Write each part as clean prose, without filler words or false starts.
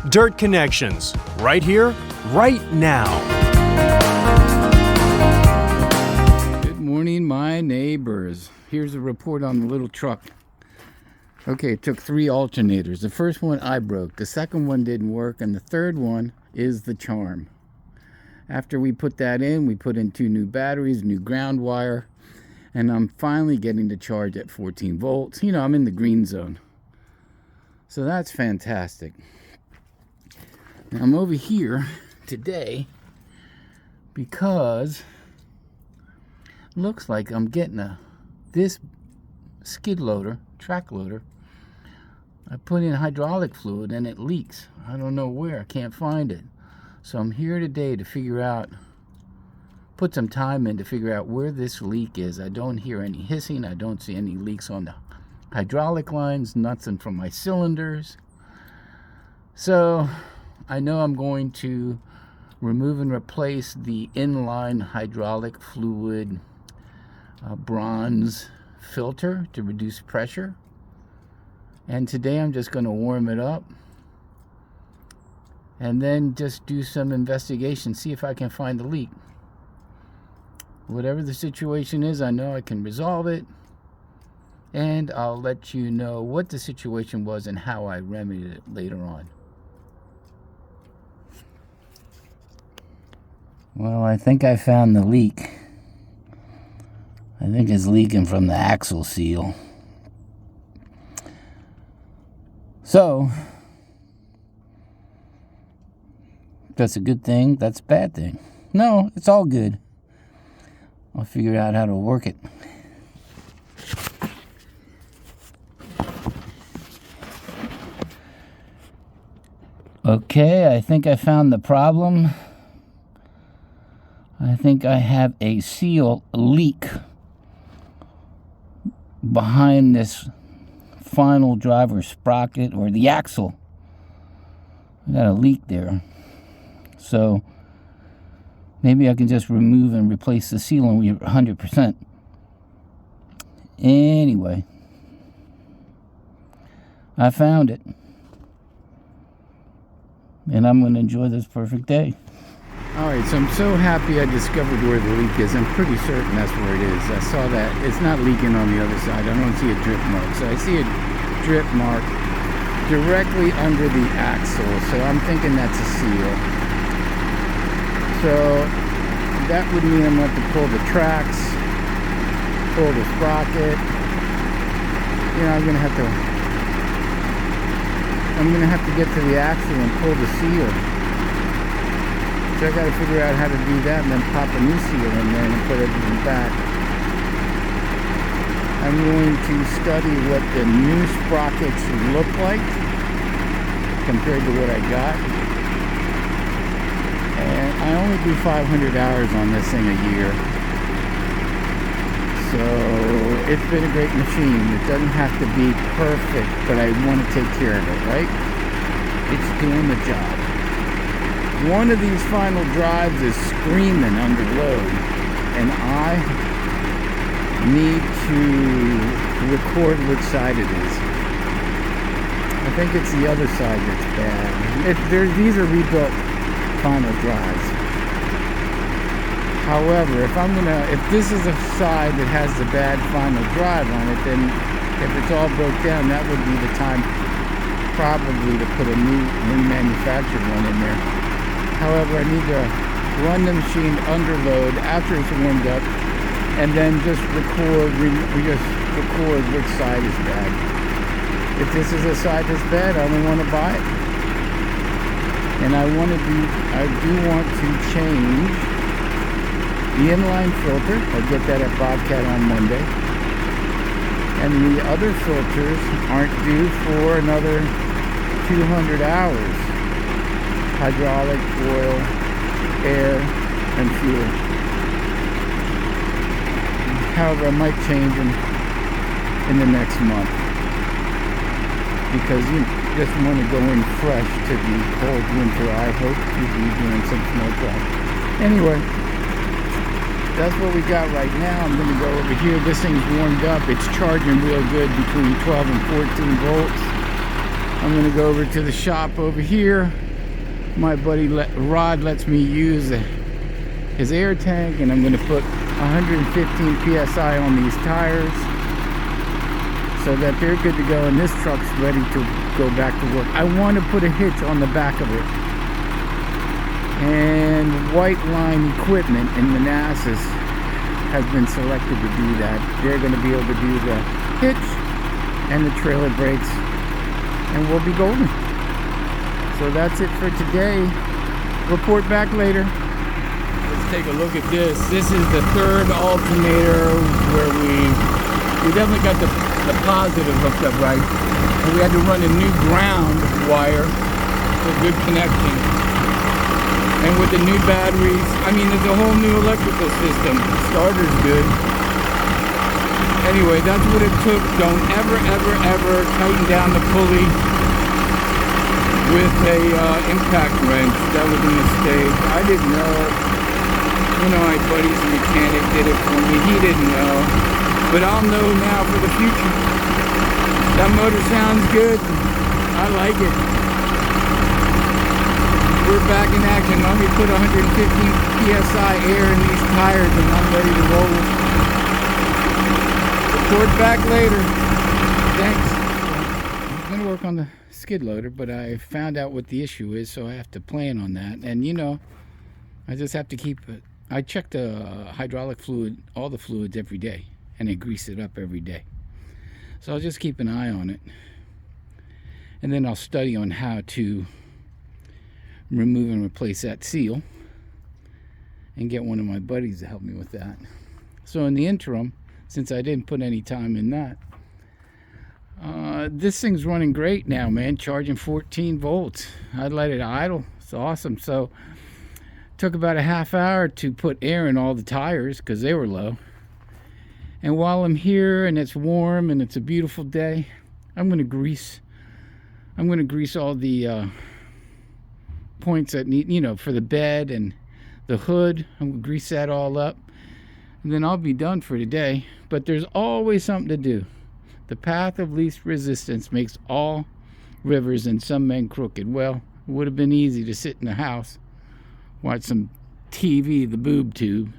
Dirt Connections, right here, right now. Good morning, my neighbors. Here's a report on the little truck. Okay, it took 3 alternators. The first one I broke, the second one didn't work, and the third one is the charm. After we put that in, we put in 2 new batteries, new ground wire, and I'm finally getting the charge at 14 volts. You know, I'm in the green zone. So that's fantastic. Now I'm over here today because it looks like I'm getting this skid loader, track loader. I put in hydraulic fluid and it leaks. I don't know where, I can't find it. So I'm here today to figure out, put some time in to figure out where this leak is. I don't hear any hissing, I don't see any leaks on the hydraulic lines, nothing from my cylinders. So I know I'm going to remove and replace the inline hydraulic fluid bronze filter to reduce pressure. And today I'm just going to warm it up and then just do some investigation, see if I can find the leak. Whatever the situation is, I know I can resolve it, and I'll let you know what the situation was and how I remedied it later on. Well, I think I found the leak. I think it's leaking from the axle seal. So, that's a good thing, that's a bad thing. No, it's all good. I'll figure out how to work it. Okay, I think I found the problem. I think I have a seal leak behind this final driver sprocket or the axle. I got a leak there. So maybe I can just remove and replace the seal and we're 100%. Anyway, I found it. And I'm going to enjoy this perfect day. Alright, so I'm so happy I discovered where the leak is. I'm pretty certain that's where it is. I saw that. It's not leaking on the other side. I don't see a drip mark. So I see a drip mark directly under the axle. So I'm thinking that's a seal. So that would mean I'm going to have to pull the tracks, pull the sprocket. You know, I'm going to have to get to the axle and pull the seal. So I got to figure out how to do that and then pop a new seal in there and put everything back. I'm going to study what the new sprockets look like compared to what I got. And I only do 500 hours on this thing a year. So it's been a great machine. It doesn't have to be perfect, but I want to take care of it, right? It's doing the job. One of these final drives is screaming under load, and I need to record which side it is. I think it's the other side that's bad. These are rebuilt final drives. However, if this is a side that has the bad final drive on it, then if it's all broke down, that would be the time probably to put a new manufactured one in there. However, I need to run the machine under load after it's warmed up, and then just record which side is bad. If this is a side that's bad, I don't want to buy it. And I do want to change the inline filter. I'll get that at Bobcat on Monday. And the other filters aren't due for another 200 hours. Hydraulic, oil, air, and fuel. However, I might change them in the next month because you just want to go in fresh to the cold winter. I hope to be doing some snowplow. Anyway, that's what we got right now. I'm going to go over here. This thing's warmed up. It's charging real good between 12 and 14 volts. I'm going to go over to the shop over here. My buddy Rod lets me use his air tank, and I'm going to put 115 psi on these tires so that they're good to go, and this truck's ready to go back to work. I want to put a hitch on the back of it. And White Line Equipment in Manassas has been selected to do that. They're going to be able to do the hitch and the trailer brakes, and we'll be golden. So that's it for today. Report back later. Let's take a look at this. This is the third alternator where we definitely got the positive hooked up right. And we had to run a new ground wire for good connection. And with the new batteries, I mean, there's a whole new electrical system. Starter's good. Anyway, that's what it took. Don't ever tighten down the pulley with a impact wrench. That was a mistake. I didn't know. You know, my buddy's mechanic did it for me. He didn't know. But I'll know now for the future. That motor sounds good. I like it. We're back in action. Let me put 115 psi air in these tires and I'm ready to roll. Report back later. Thanks. I'm going to work on the skid loader, but I found out what the issue is, so I have to plan on that. And you know, I just have to keep it. I check the hydraulic fluid, all the fluids every day, and I grease it up every day. So I'll just keep an eye on it. And then I'll study on how to remove and replace that seal and get one of my buddies to help me with that. So in the interim, since I didn't put any time in that, this thing's running great now, man, charging 14 volts. I'd let it idle. It's awesome. So took about a half hour to put air in all the tires because they were low. And while I'm here and it's warm and it's a beautiful day, I'm going to grease all the points that need, you know, for the bed and the hood. I'm going to grease that all up, and then I'll be done for today. But there's always something to do. The path of least resistance makes all rivers and some men crooked. Well, it would have been easy to sit in the house, watch some TV, the boob tube.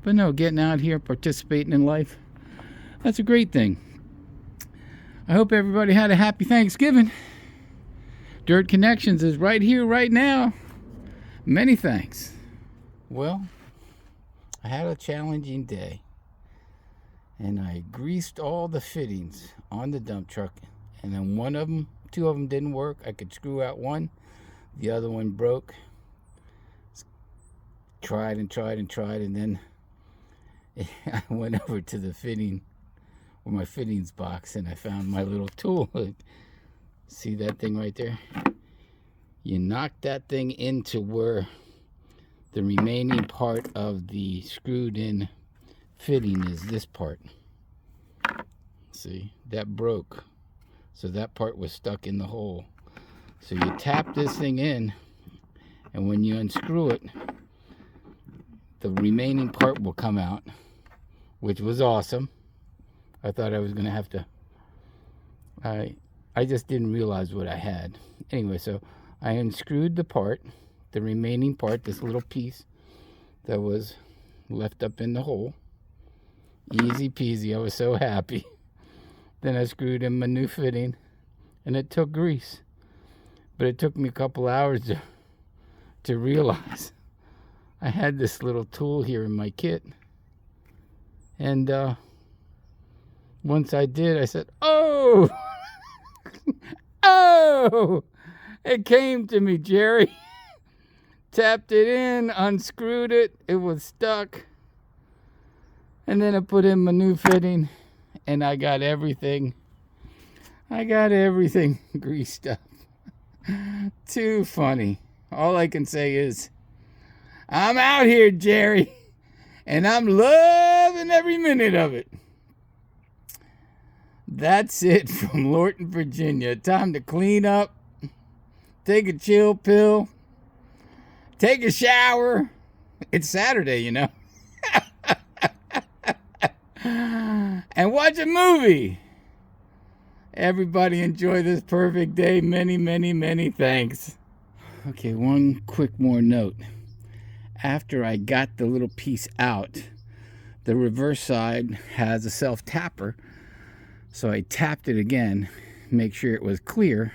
But no, getting out here, participating in life, that's a great thing. I hope everybody had a happy Thanksgiving. Dirt Connections is right here, right now. Many thanks. Well, I had a challenging day, and I greased all the fittings on the dump truck, and then two of them didn't work. I could screw out one, the other one broke. Tried, and then I went over to the fitting, or my fittings box, and I found my little tool. See that thing right there? You knock that thing into where the remaining part of the screwed in fitting is this part. See, that broke. So that part was stuck in the hole. So you tap this thing in, and when you unscrew it, the remaining part will come out, which was awesome. I thought I was going to have to... I just didn't realize what I had. Anyway, so I unscrewed the part, the remaining part, this little piece that was left up in the hole. Easy peasy. I was so happy. Then I screwed in my new fitting, and it took grease. But it took me a couple hours to realize I had this little tool here in my kit. And once I did, I said, oh! Oh! It came to me, Jerry. Tapped it in, unscrewed it, it was stuck. And then I put in my new fitting, and I got everything greased up. Too funny. All I can say is, I'm out here, Jerry, and I'm loving every minute of it. That's it from Lorton, Virginia. Time to clean up, take a chill pill, take a shower. It's Saturday, you know. And watch a movie. Everybody enjoy this perfect day. Many, many, many thanks. Okay, one quick more note. After I got the little piece out, the reverse side has a self-tapper. So I tapped it again, make sure it was clear.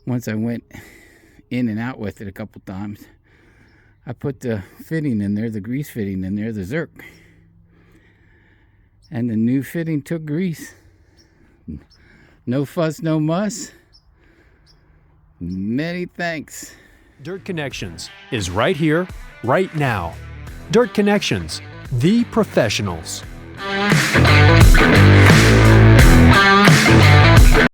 Once I went in and out with it a couple times, I put the fitting in there, the grease fitting in there, the Zerk. And the new fitting took grease. No fuss, no muss. Many thanks. Dirt Connections is right here, right now. Dirt Connections, the professionals.